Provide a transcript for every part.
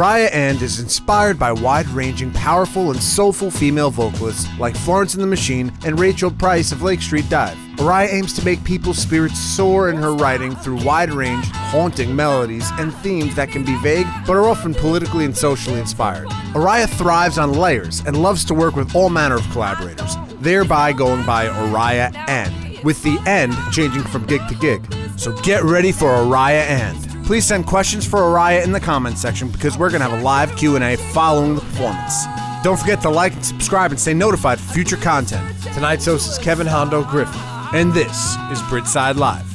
Ariah And is inspired by wide-ranging, powerful, and soulful female vocalists like Florence and the Machine and Rachel Price of Lake Street Dive. Ariah aims to make people's spirits soar in her writing through wide-range, haunting melodies and themes that can be vague but are often politically and socially inspired. Ariah thrives on layers and loves to work with all manner of collaborators, thereby going by Ariah And, with the end changing from gig to gig. So get ready for Ariah And. Please send questions for Ariah in the comments section because we're going to have a live Q&A following the performance. Don't forget to like and subscribe and stay notified for future content. Tonight's host is Kevin Hondo Griffin, and this is Bridgeside Live.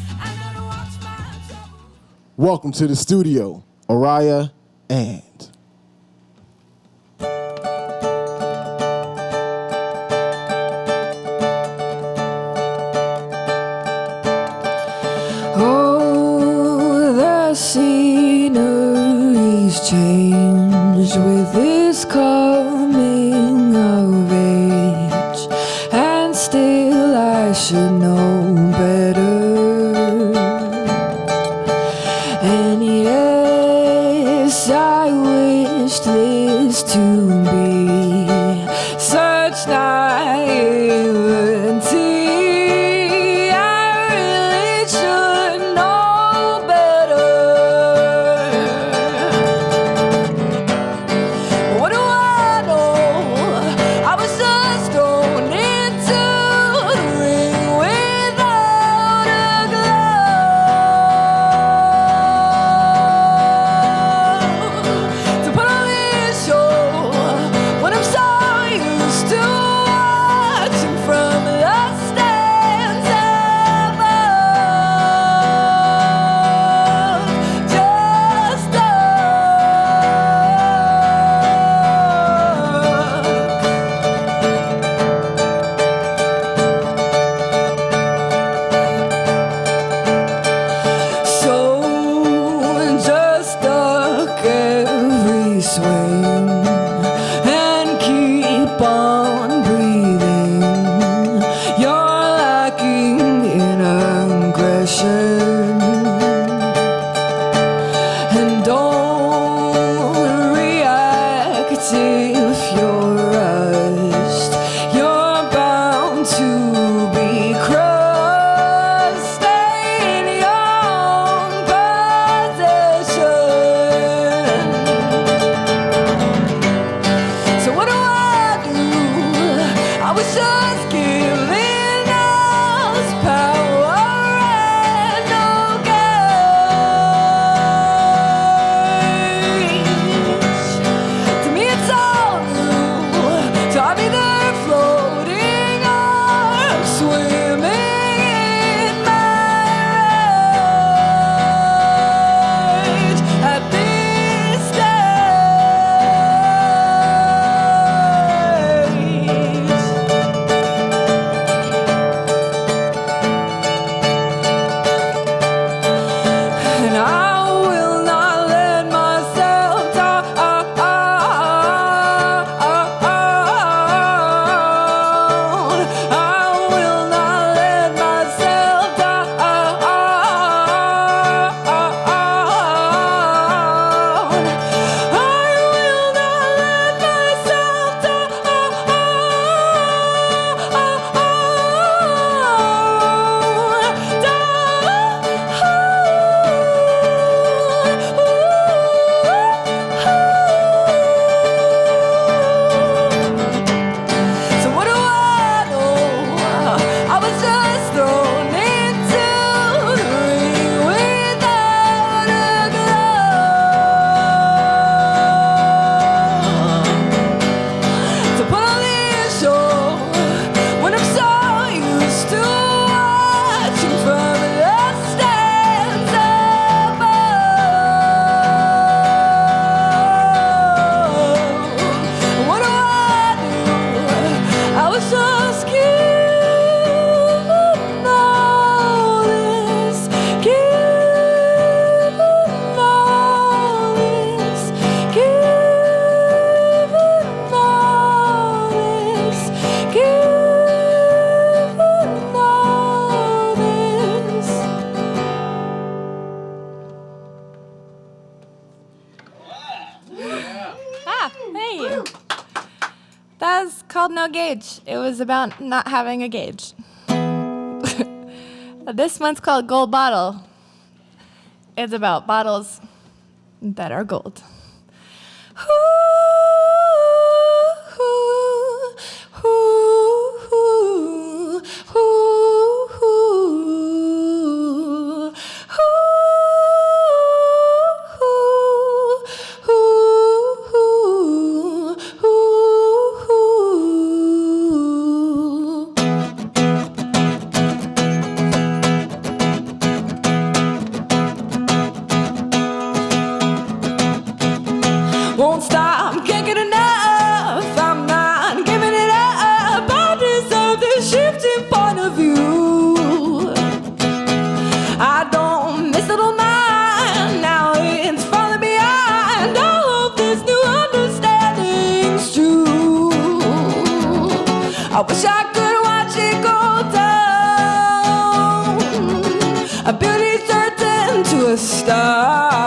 Welcome to the studio, Ariah And. Scenery's changed with this coming of age, and still I should know better. And yes, I wish this to be such naivety. With called No Gauge. It was about not having a gauge. This one's called Gold Bottle. It's about bottles that are gold. Won't stop, can't get enough. I'm not giving it up. I deserve this shifting point of view. I don't miss little mine. Now it's falling behind. All of this new understanding's true. I wish I could watch it go down. A beauty certain to a star.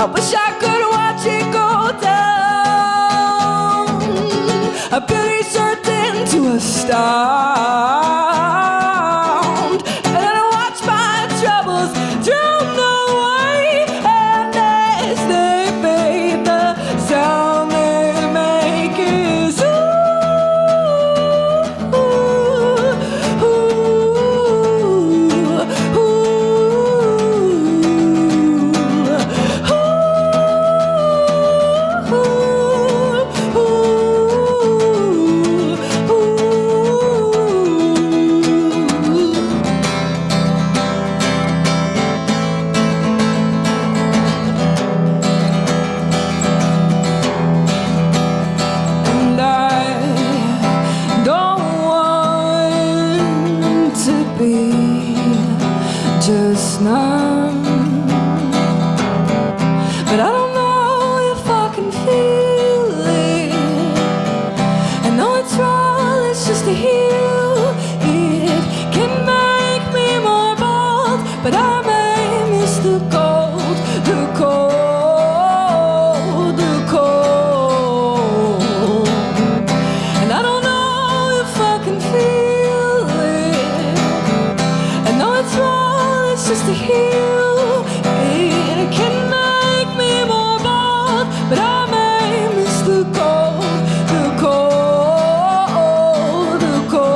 I wish I could watch it go down. A beauty certain to astound. And I watch my troubles drown away. And as they fade, the sound they make is just numb. But I don't know if I can feel it. I know it's wrong, it's just to heal. It can make me more bold, but I may miss the cold, the cold, the cold. And I don't know if I can feel it. I know it's wrong, it's just to heal. It can make me more bold, but I may miss the cold, the cold, the cold.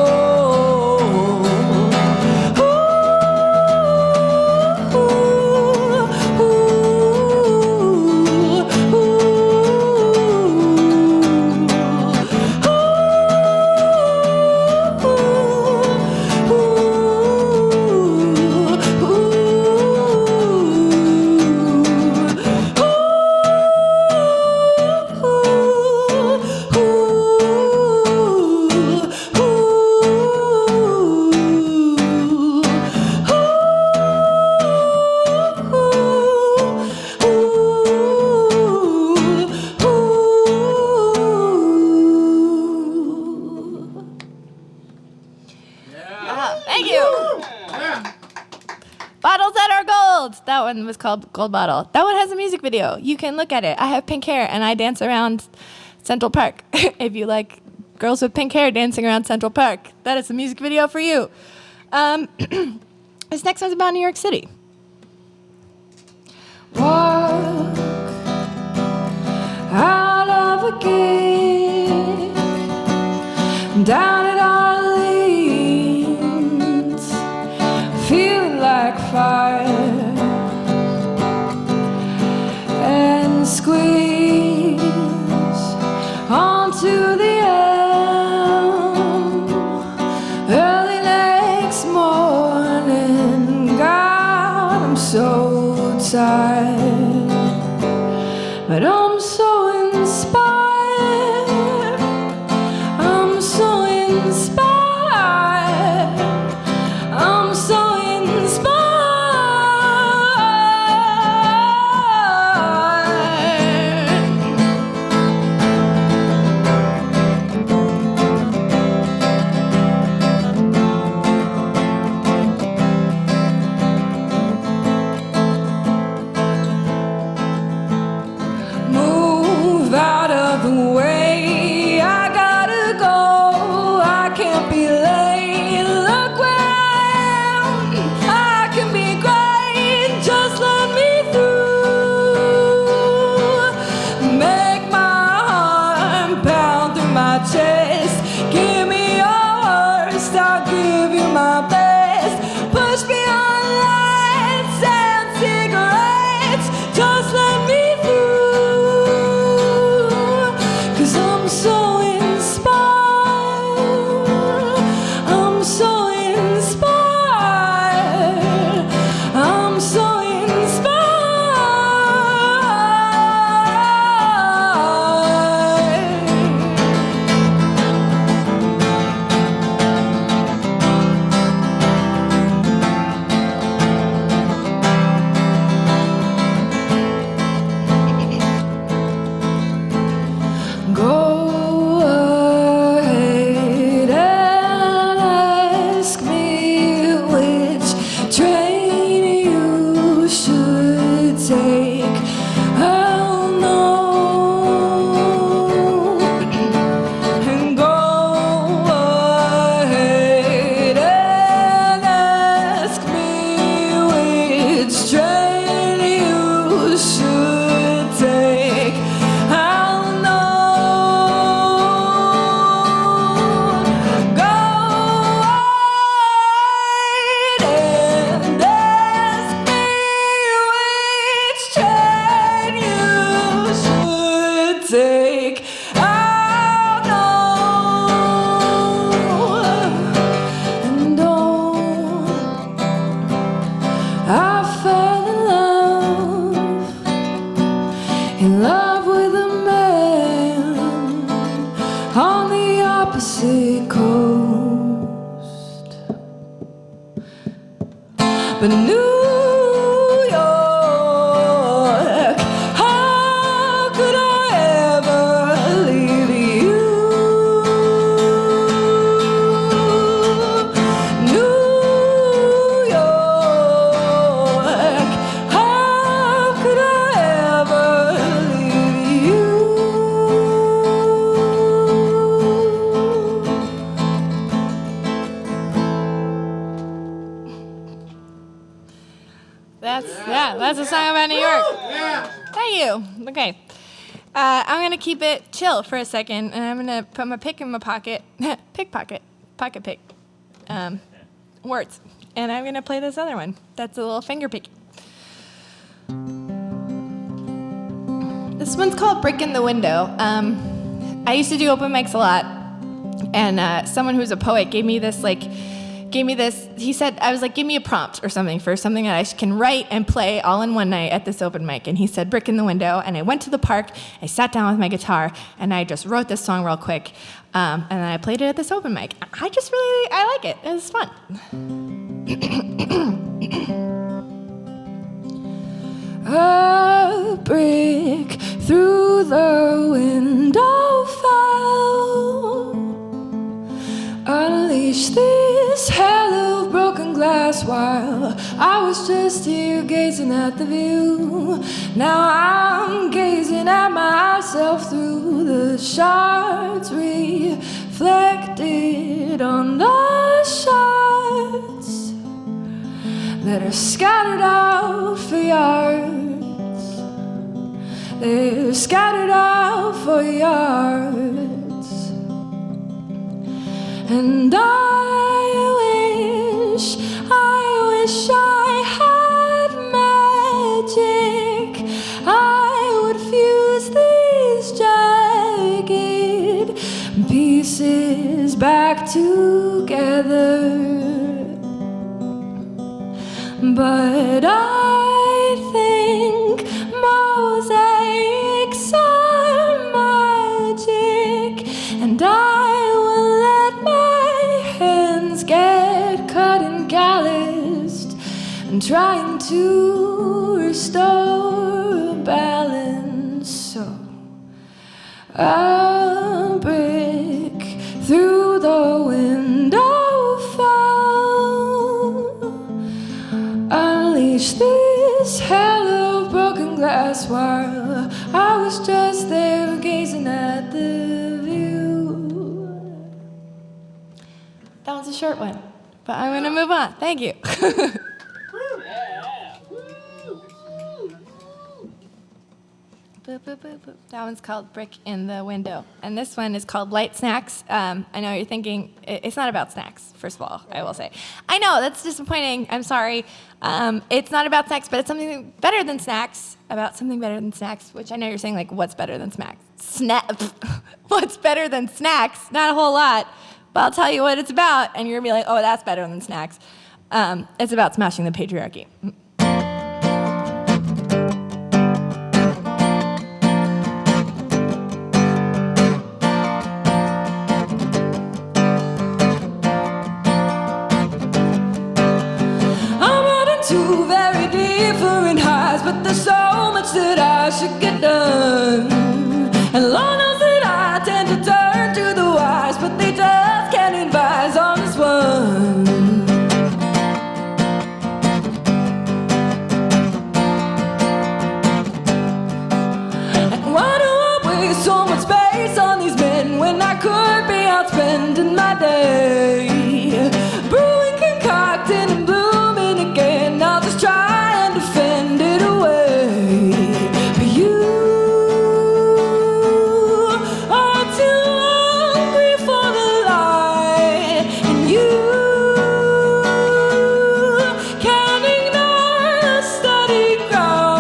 Thank you. Bottles that are gold. That one was called Gold Bottle. That one has a music video. You can look at it. I have pink hair and I dance around Central Park. If you like girls with pink hair dancing around Central Park, that is a music video for you. This next one's about New York City. Walk out of a gate down at Orleans, feeling like fire. the way. I gotta go, I can't be late. Look where I am, I can be great. Just let me through. Make my heart pound through my chest. Give me your worst, I'll give you my best. Push me on lights and cigarettes. Just let me through. 'Cause I'm so inspired. I'm so inspired. I'm so Go ahead and ask me which train you should take. I'll know. And go ahead and ask me which train you should take. I'll know. Go ahead and ask me which train you should take. I'll know. And I fell in love with a man on the opposite coast. But New York, how could I ever leave you? New York, how could I ever leave you? That's a song about New York. Thank you. Okay. I'm going to keep it chill for a second, and I'm going to put my pick in my pocket. Pickpocket. Pocket pick. Words. And I'm going to play this other one. That's a little finger pick. This one's called Brick in the Window. I used to do open mics a lot, and someone who's a poet gave me this, he said, I was like, give me a prompt or something for something that I can write and play all in one night at this open mic. And he said, Brick in the Window. And I went to the park, I sat down with my guitar, and I just wrote this song real quick. And then I played it at this open mic. I like it. It was fun. A brick through the window fell. Unleash this hell of broken glass while I was just here gazing at the view. Now I'm gazing at myself through the shards reflected on the shards that are scattered out for yards. They're scattered out for yards. And I wish I had magic. I would fuse these jagged pieces back together. But I think mosaics are magic, and I will let my hands get cut and calloused, and trying to restore balance. So a brick through the window fell. Unleash this hell of broken glass while I was just there gazing at short one, but I'm going to move on. Thank you. Boop, boop, boop, boop. That one's called Brick in the Window. And this one is called Light Snacks. I know you're thinking, it's not about snacks, first of all, I will say. I know, that's disappointing. I'm sorry. It's not about snacks, but it's something better than snacks, about something better than snacks, which I know you're saying, like, what's better than snacks? What's better than snacks? Not a whole lot. But I'll tell you what it's about, and you're going to be like, oh, that's better than snacks. It's about smashing the patriarchy. Two very different highs, but there's so much that I should get done. And Lord knows that I tend to turn to the wise, but they just can't advise on this one. And why do I waste so much space on these men when I could be out spending my day? Brewing, concocting, and blooming again. I'll just try and defend it away. But you are too hungry for the light, and you can't ignore the steady growl.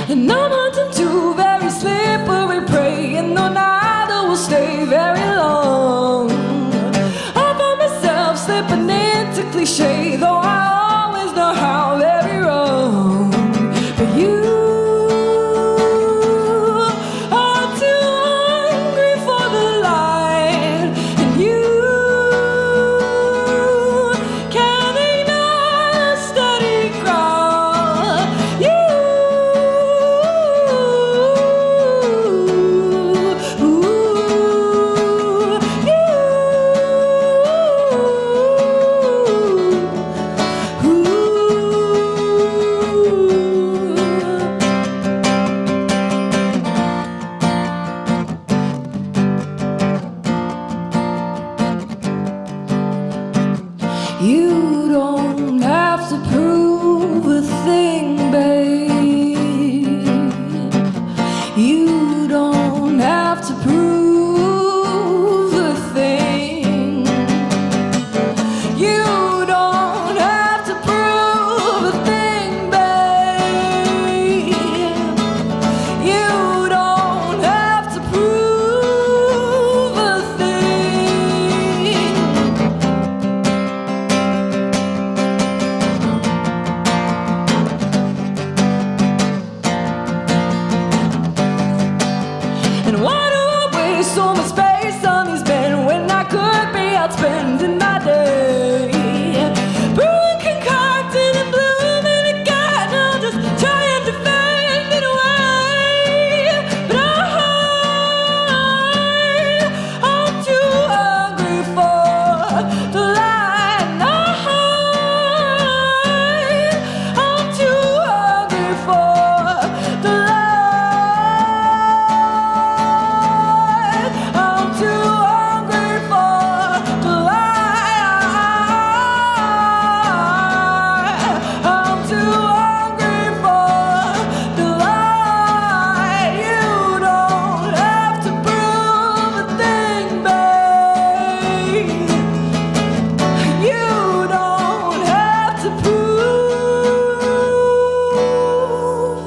And I'm hunting too very slippery prey, and though neither will stay very long, I find myself slipping into cliche, though I always know how very wrong. But you are too hungry for the light, and you can't ignore the steady growl. You don't have to prove a thing, babe. You don't have to prove a thing. You don't have to prove a thing, babe. You don't have to prove a thing. And why do I waste so much space on these men when I could be out spending my day? Brewing, concocting, and blooming again. I'll just try and defend it away. But I'm too hungry for the light. I'm too hungry for the light. I'm too hungry for the light. I'm too hungry for the light. You don't have to prove a thing, babe. You don't have to prove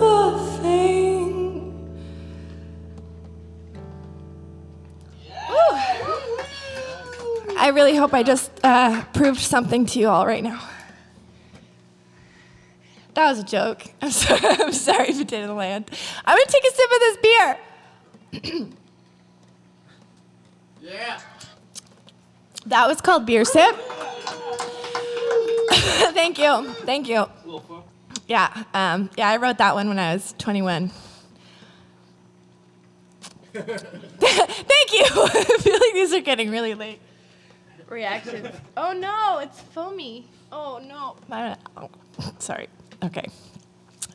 a thing. I really hope I just proved something to you all right now. That was a joke. I'm sorry if it didn't land. I'm gonna take a sip of this beer. Yeah. That was called Beer Sip. Thank you. Thank you. Yeah, I wrote that one when I was 21. Thank you. I feel like these are getting really late. Reactions. Oh no, it's foamy. Oh no. Sorry. Okay.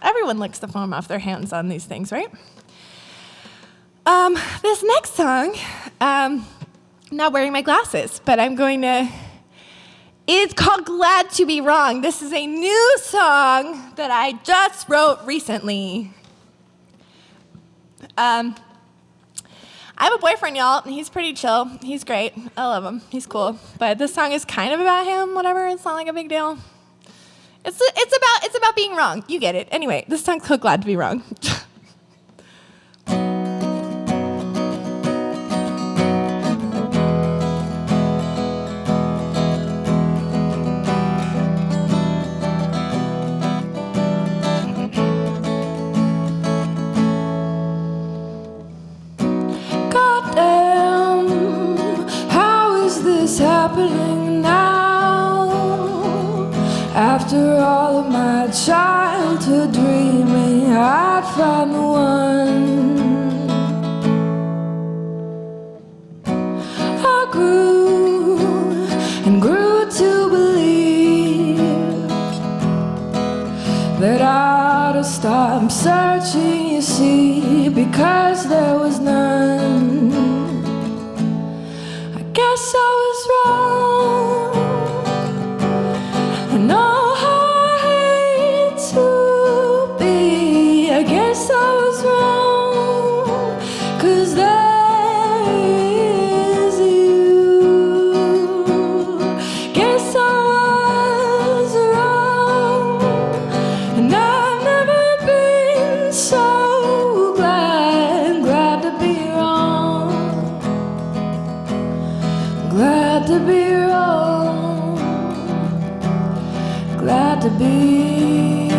Everyone licks the foam off their hands on these things, right? This next song, not wearing my glasses, but it's called Glad to Be Wrong. This is a new song that I just wrote recently. I have a boyfriend, y'all, and he's pretty chill. He's great. I love him. He's cool. But this song is kind of about him, whatever. It's not like a big deal. It's about being wrong. You get it. Anyway, this song's called Glad to Be Wrong. Happening now, after all of my childhood dreaming, I'd find the one. I grew and grew to believe that I ought to stop searching, you see, because there was none. Guess I was wrong. I know how I hate to be. I guess I was wrong, 'cause there is you. Guess I was wrong, and I've never been so glad to be wrong. Glad to be wrong, glad to be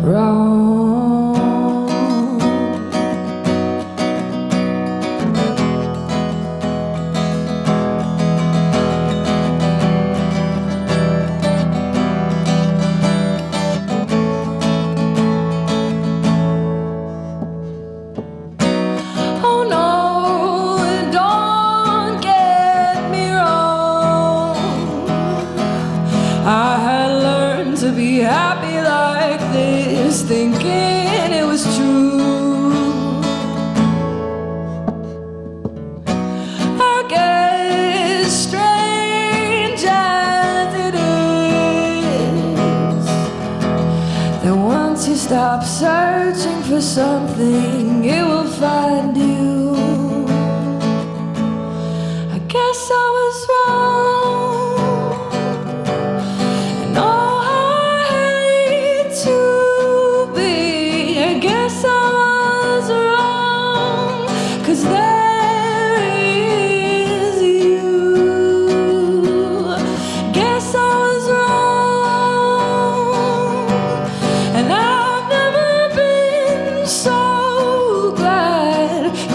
wrong. Oh no. I had learned to be happy like this, thinking it was true. I guess strange as it is, that once you stop searching for something, it will find you. I guess I was wrong.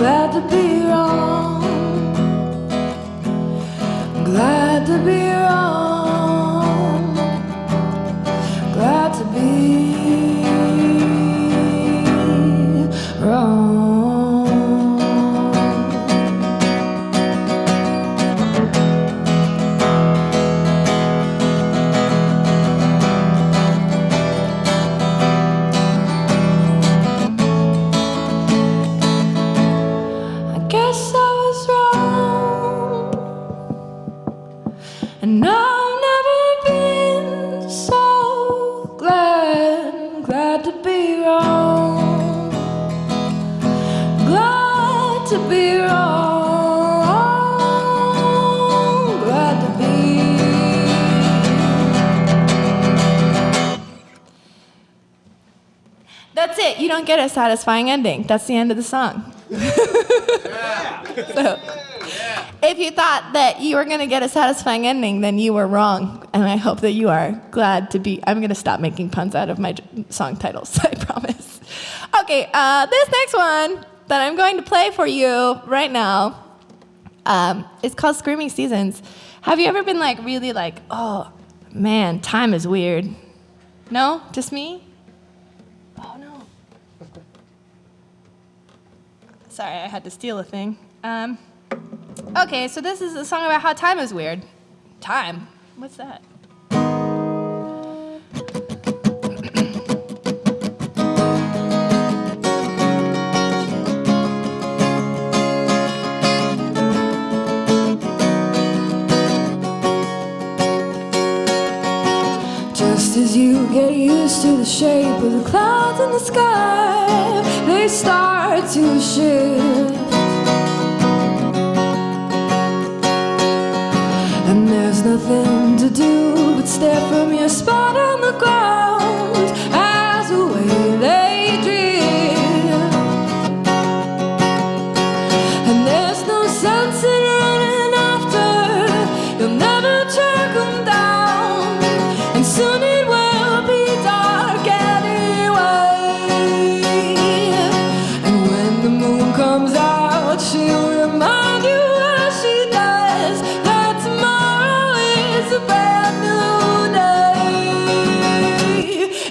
Glad to be wrong, glad to be wrong, glad to be wrong. Guess I was wrong, and I've never been so glad to be wrong, glad to be wrong, glad to be. That's it. You don't get a satisfying ending. That's the end of the song. So, if you thought that you were going to get a satisfying ending, then you were wrong. And I hope that you are glad to be. I'm going to stop making puns out of my song titles, I promise. Okay, this next one that I'm going to play for you right now is called Screaming Seasons. Have you ever been really oh, man, time is weird? No? Just me? Oh, no. Sorry, I had to steal a thing. Okay, so this is a song about how time is weird. Time? What's that? to the shape of the clouds in the sky. They start to shift, and there's nothing to do but stare from your spot on the ground as away they drift. And there's no sense in running after, you'll never track them down, and soon it will be dark anyway. And when the moon comes out, she'll remind you as she does that tomorrow is a brand new day.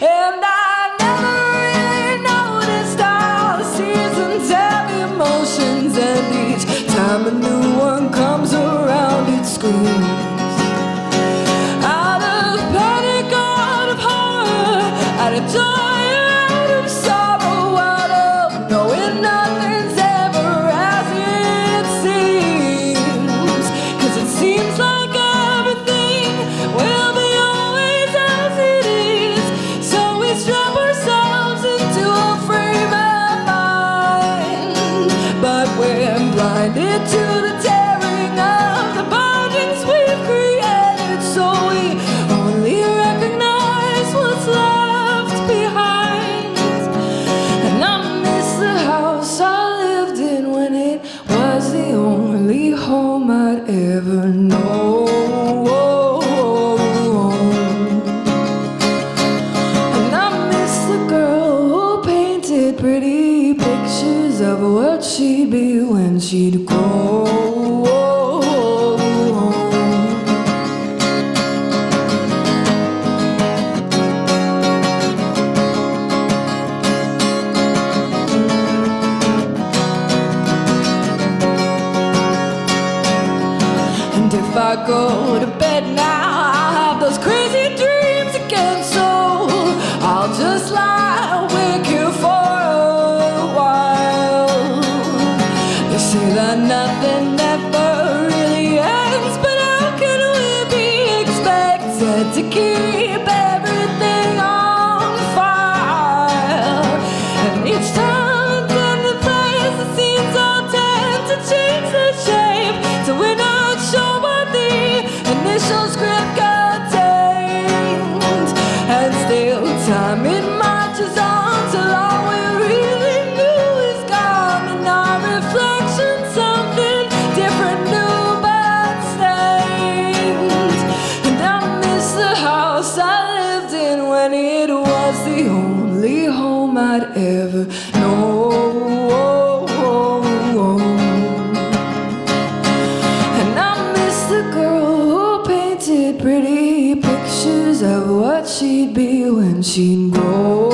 And I never really noticed all the seasons and the emotions, and each time a new one comes around, it screams out of panic, out of horror, out of joy, out of sorrow, out of knowing nothing's ever as it seems. 'Cause it seems like everything will be always as it is, so we strap ourselves into a frame of mind. But we're blinded to the tearing of the bindings we've created, so we only recognize what's left behind. And I miss the house I lived in when it was the only home I'd ever known. And I miss the girl who painted pretty pictures of what she'd be when she'd grow. And if I go to bed now, I'll have those crazy dreams again, so I'll just lie awake here for a while. They say that nothing ever really ends, but how can we be expected to keep everything on file? And each time I turn the place, the scenes all tend to change their shape, so we're not sure what the initial script contained. And still time it marches on till all we really knew is gone, and our reflection something different, new but stains. And I miss the house I lived in when it was the only home I'd ever known. And I miss the girl who painted pretty pictures of what she'd be when she'd grow.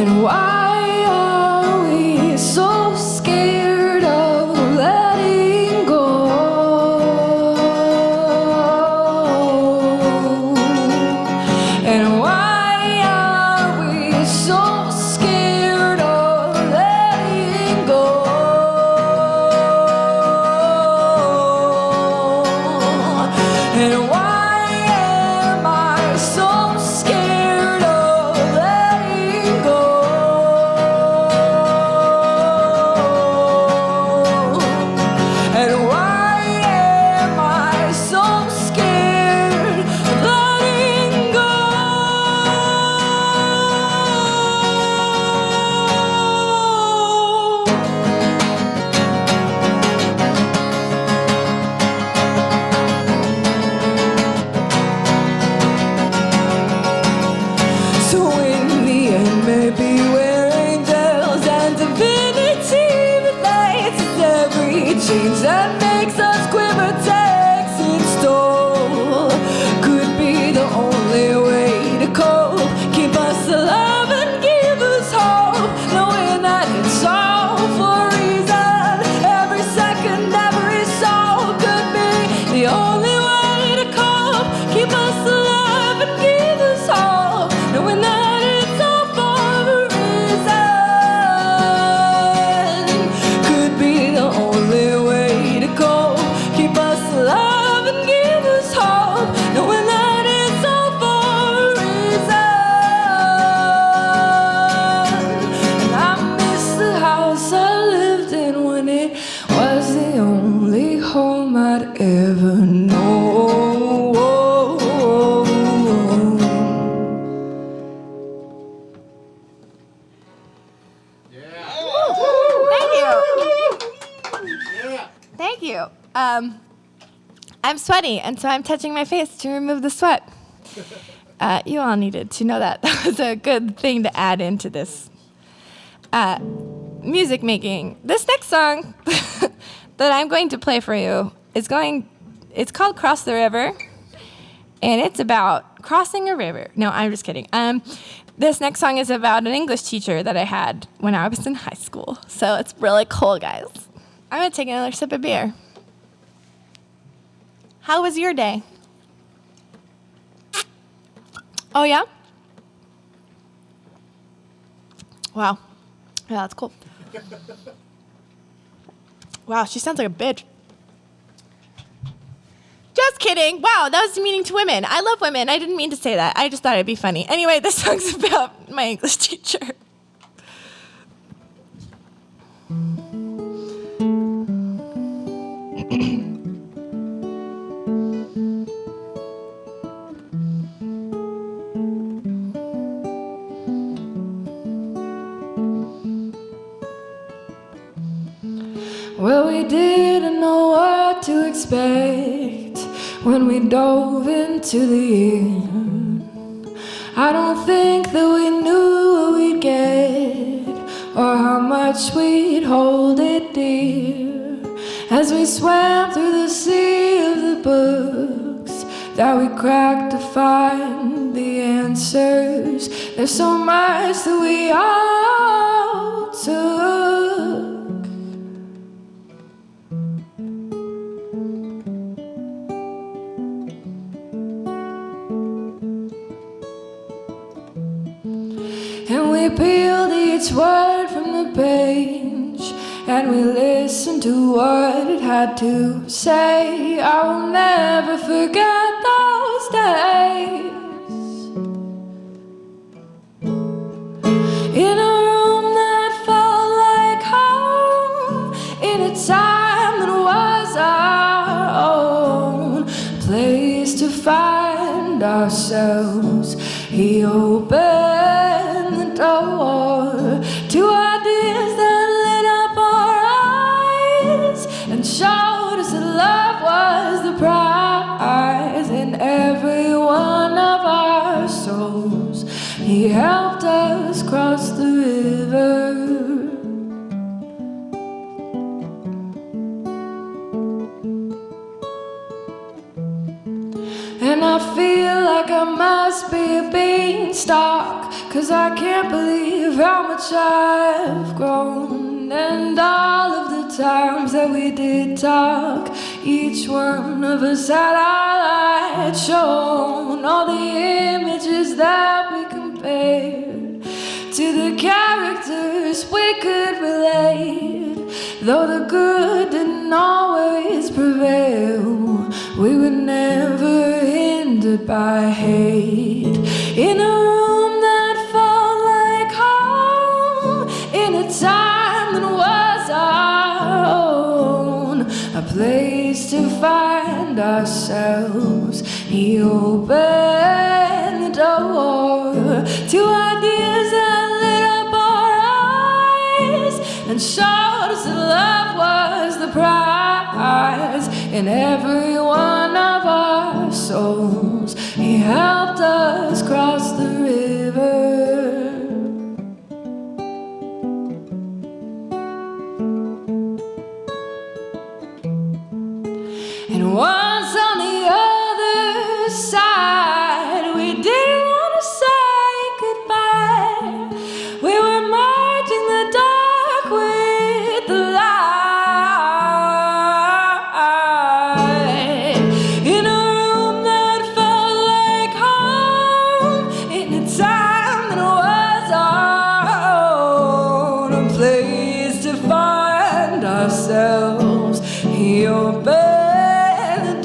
And why are we so scared of letting go? And why ever known. Thank you. Thank you. I'm sweaty, and so I'm touching my face to remove the sweat. You all needed to know that. That was a good thing to add into this music making. This next song that I'm going to play for you it's called Cross the River, and it's about crossing a river. No, I'm just kidding. This next song is about an English teacher that I had when I was in high school. So it's really cool, guys. I'm going to take another sip of beer. How was your day? Oh, yeah? Wow. Yeah, that's cool. Wow, she sounds like a bitch. Just kidding. Wow, that was demeaning to women. I love women. I didn't mean to say that. I just thought it'd be funny. Anyway, this song's about my English teacher. Well, we didn't know what to expect when we dove into the air. I don't think that we knew what we'd get or how much we'd hold it dear as we swam through the sea of the books that we cracked to find the answers. There's so much that we all took. And we peeled each word from the page, and we listened to what it had to say. I will never forget those days. In a room that felt like home, in a time that was our own place to find ourselves. He opened the door to ideas that lit up our eyes and showed us that love was the prize in every one of our souls. He helped us cross the river. And I feel like I must be a beanstalk, 'cause I can't believe how much I've grown. And all of the times that we did talk, each one of us had our light shown. All the images that we compared to the characters we could relate. Though the good didn't always prevail, we were never hindered by hate. In a room that felt like home, in a time that was our own, a place to find ourselves. He opened the door to ideas that lit up our eyes and showed us that love was the prize in every one of our souls. He helped us cross the river. And once on the other side, we didn't want to say goodbye. We were merging the dark with the light. In a room that felt like home, in a time that was our own, a place to find ourselves. He opened the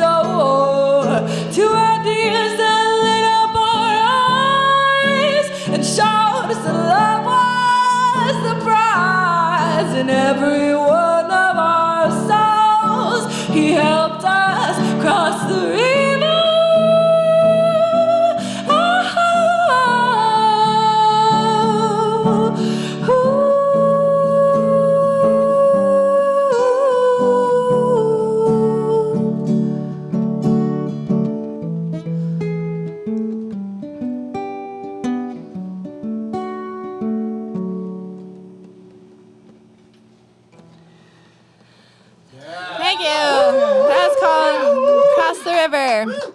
river,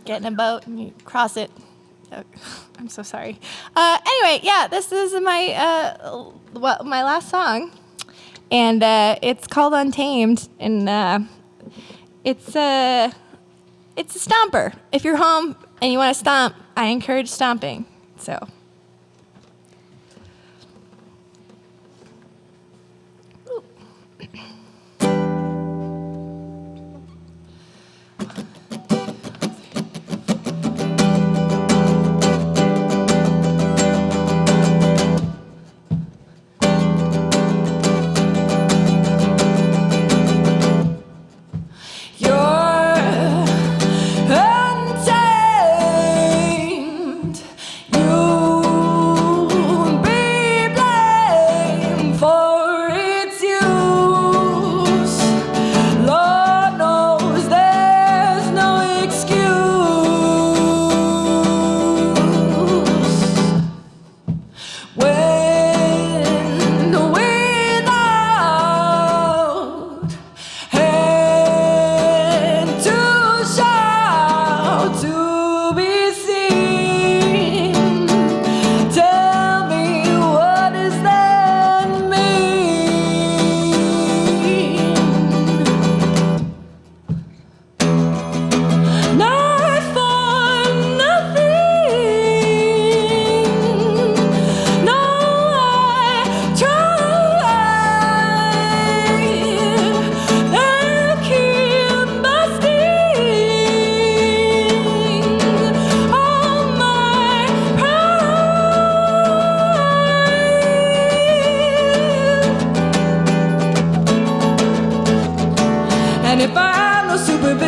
get in a boat, and you cross it. I'm so sorry. Anyway, yeah, this is my last song, and it's called Untamed, and it's a stomper. If you're home and you want to stomp, I encourage stomping. So.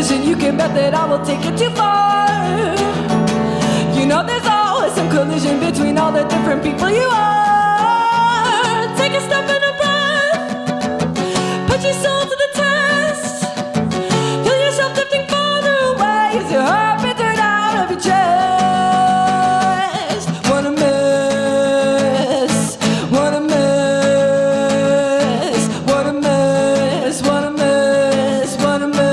You can bet that I will take it too far. You know there's always some collision between all the different people you are. Take a step and a breath, put your soul to the test. Feel yourself drifting farther away as your heart beats right out of your chest. Wanna miss, wanna miss, wanna miss, wanna miss, wanna miss.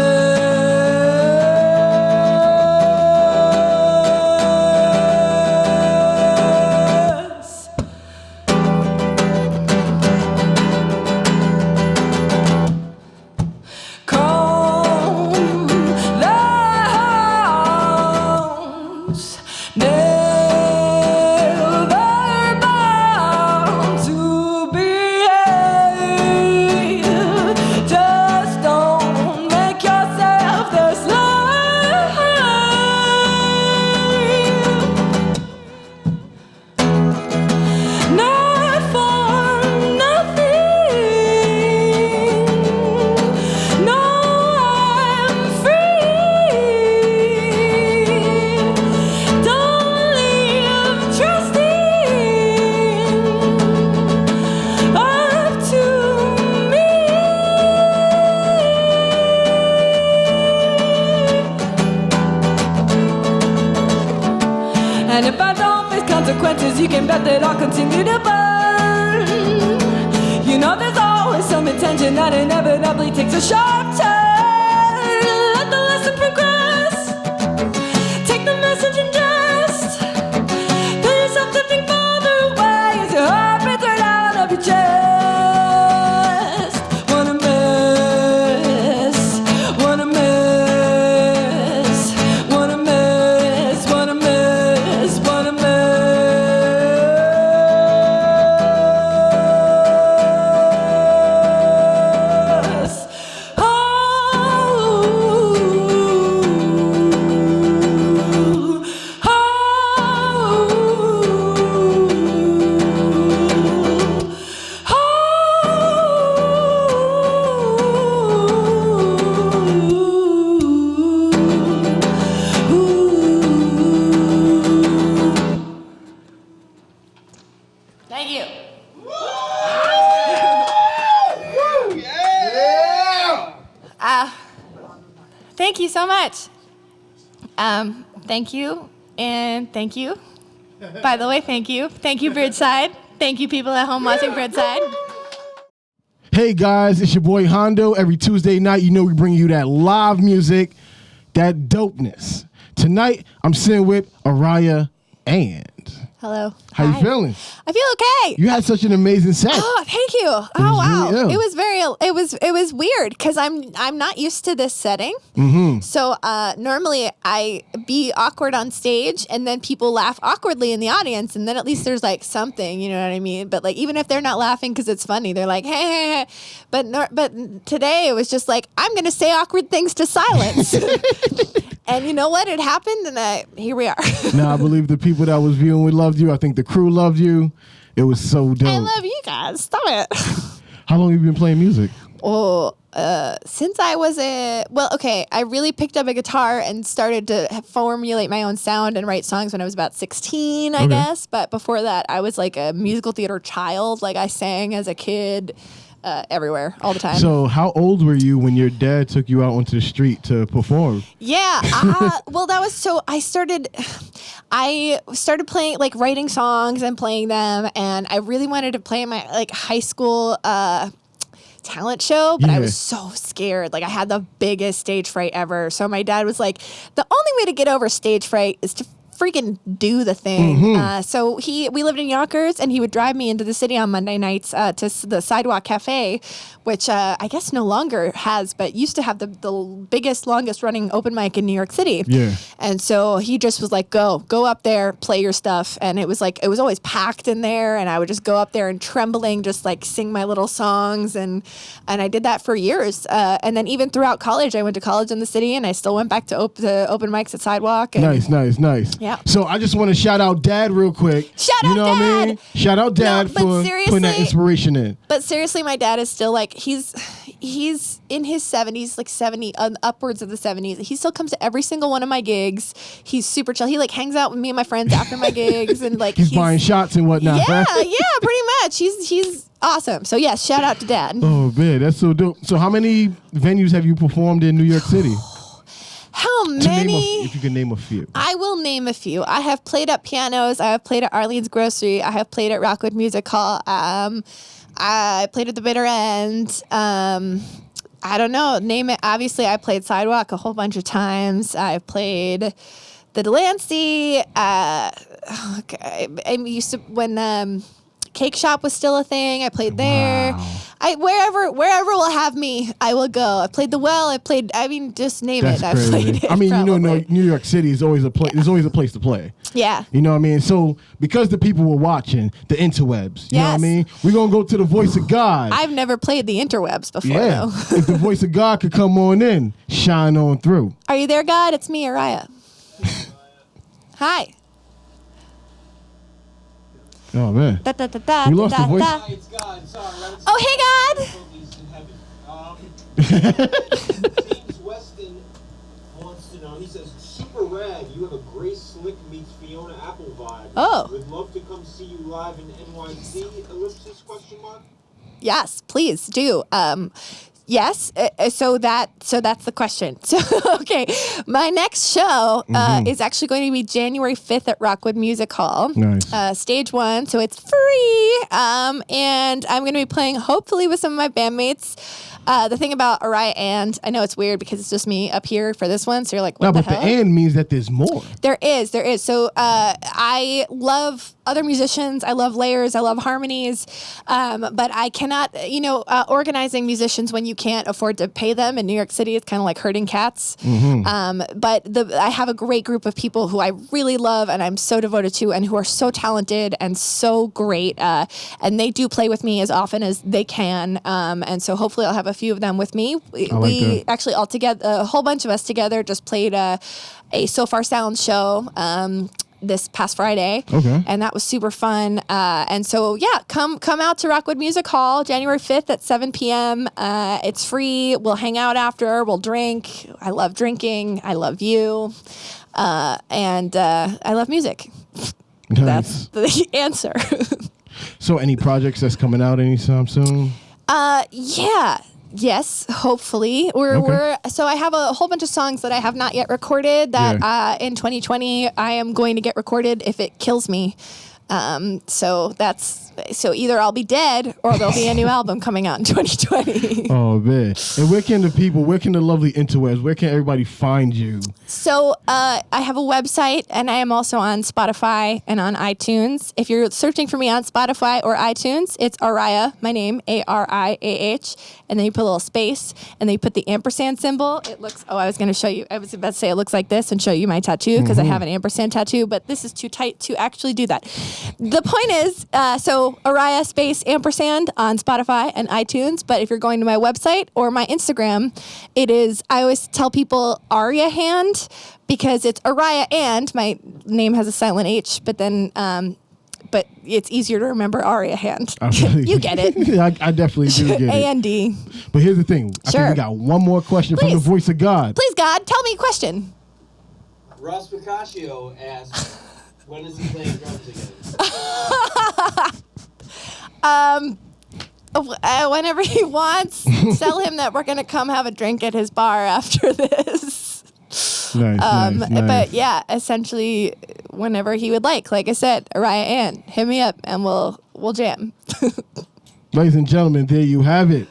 And if I don't face consequences, you can bet that I'll continue to burn. You know there's always some intention that inevitably takes a sharp turn. Let the lesson progress, take the message and just feel yourself drifting farther away as your heart beats right out of your chest. Wanna miss, wanna miss, wanna miss, wanna miss, wanna miss. Thank you. Thank you so much. Thank you, and thank you. By the way, thank you. Thank you, Bridgeside. Thank you, people at home watching Bridgeside. Hey guys, it's your boy Hondo. Every Tuesday night, you know we bring you that live music. that dopeness. Tonight, I'm sitting with Ariah and. Hello. How you feeling? I feel okay. You had such an amazing set. Oh, thank you. Oh, wow. Really it was weird because I'm not used to this setting. Mm-hmm. So normally I be awkward on stage and then people laugh awkwardly in the audience and then at least there's like something, you know what I mean? But like even if they're not laughing because it's funny, they're like, hey. But today it was just like, I'm going to say awkward things to silence. And you know what? It happened, and here we are. No, I believe the people that was viewing, we loved you. I think the crew loved you. It was so dope. I love you guys. Stop it. How long have you been playing music? Oh, since I was I really picked up a guitar and started to formulate my own sound and write songs when I was about 16, I guess. But before that, I was like a musical theater child. Like I sang as a kid. Everywhere, all the time. So how old were you when your dad took you out onto the street to perform? Yeah, well, that was I started playing, like writing songs and playing them, and I really wanted to play in my like high school talent show, but I was so scared. Like I had the biggest stage fright ever. So my dad was like, the only way to get over stage fright is to freaking do the thing. Mm-hmm. So we lived in Yonkers, and he would drive me into the city on Monday nights to the Sidewalk Cafe, which I guess no longer has, but used to have the biggest, longest running open mic in New York City. Yeah. And so he just was like, go up there, play your stuff. And it was always packed in there, and I would just go up there and trembling, just like sing my little songs. And I did that for years. And then even throughout college, I went to college in the city, and I still went back to open mics at Sidewalk. And Nice. Yeah. So I just want to shout out Dad real quick. Shout out Dad. What I mean? Shout out Dad for putting that inspiration in. But seriously, my dad is still like, he's in his 70s, like 70, upwards of the 70s. He still comes to every single one of my gigs. He's super chill. He like hangs out with me and my friends after my gigs, and like he's buying shots and whatnot. Yeah, pretty much. He's awesome. So yes, shout out to Dad. Oh man, that's so dope. So how many venues have you performed in New York City? How many? If you can name a few. I will name a few. I have played at pianos. I have played at Arlene's Grocery. I have played at Rockwood Music Hall. I played at the Bitter End. I don't know. Name it. Obviously, I played Sidewalk a whole bunch of times. I've played the Delancey. Okay. I used to, when Cake Shop was still a thing, I played there. Wow. Wherever will have me, I will go. I played the Well. Just name That's it. Crazy. I played it. I mean, probably. New York City is always a place. There's always a place to play. Yeah. You know what I mean? So because the people were watching the interwebs, you know what I mean? We're going to go to the voice of God. I've never played the interwebs before, though. If the voice of God could come on in, shine on through. Are you there, God? It's me, Ariah. Hi. Oh, man. We lost the voice. Hi, it's God. Sorry, right? Oh, hey, God. James Weston wants to know. He says, super rad. You have a Grace Slick meets Fiona Apple vibe. Oh. Would love to come see you live in NYC, ellipsis, question mark? Yes, please do. Yes, so that's the question. So, okay, my next show is actually going to be January 5th at Rockwood Music Hall. Nice. Stage 1, so it's free. And I'm going to be playing, hopefully, with some of my bandmates. The thing about Ariah and, I know it's weird because it's just me up here for this one, so you're like, what the hell? The and means that there's more. There is. So I love other musicians. I love layers. I love harmonies. But I cannot, organizing musicians when you can't afford to pay them in New York City, it's kind of like herding cats. Mm-hmm. But I have a great group of people who I really love and I'm so devoted to and who are so talented and so great. And they do play with me as often as they can. And so hopefully I'll have a few of them with me. We actually all together, a whole bunch of us together just played a So Far Sound show this past Friday. Okay. And that was super fun. And so, come out to Rockwood Music Hall January 5th at 7 p.m. It's free. We'll hang out after. We'll drink. I love drinking. I love you. And I love music. Nice. That's the answer. So any projects that's coming out anytime soon? Yes, hopefully. So I have a whole bunch of songs that I have not yet recorded that in 2020 I am going to get recorded if it kills me. So either I'll be dead or there'll be a new album coming out in 2020. Oh man! And where can the lovely interwebs, where can everybody find you? So I have a website, and I am also on Spotify and on iTunes. If you're searching for me on Spotify or iTunes, it's Ariah, my name, Ariah, and then you put a little space, and then you put the ampersand symbol. It looks. Oh, I was going to show you. I was about to say it looks like this and show you my tattoo because I have an ampersand tattoo, but this is too tight to actually do that. The point is, so Ariah space ampersand on Spotify and iTunes. But if you're going to my website or my Instagram, it is, I always tell people Ariah hand because it's Ariah and my name has a silent H, but then, but it's easier to remember Ariah hand. You get it. I definitely do get it. A-N-D. But here's the thing. I Sure. think we got one more question from the Please. voice of God. Please, God, tell me a question. Ross Picacio asks, when is he playing drums again? Whenever he wants, tell him that we're going to come have a drink at his bar after this. Nice. But yeah, essentially, whenever he would like I said, Ariah Ann, hit me up and we'll jam. Ladies and gentlemen, there you have it.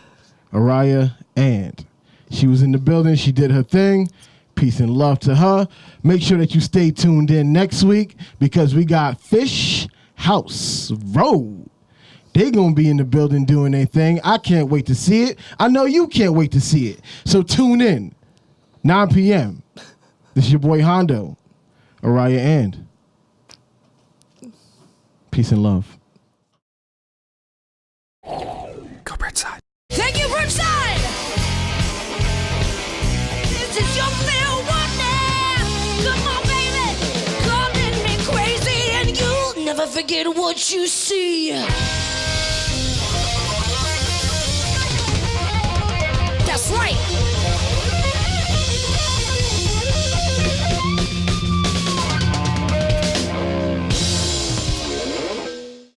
Ariah Ann. She was in the building. She did her thing. Peace and love to her. Make sure that you stay tuned in next week because we got Fish House Road. They're going to be in the building doing their thing. I can't wait to see it. I know you can't wait to see it. So tune in. 9 p.m. This is your boy Hondo. Ariah Ann. Peace and love. Go Bridgeside. Thank you, Bridgeside! This is your little wonder! Come on, baby! Calling me crazy and you'll never forget what you see.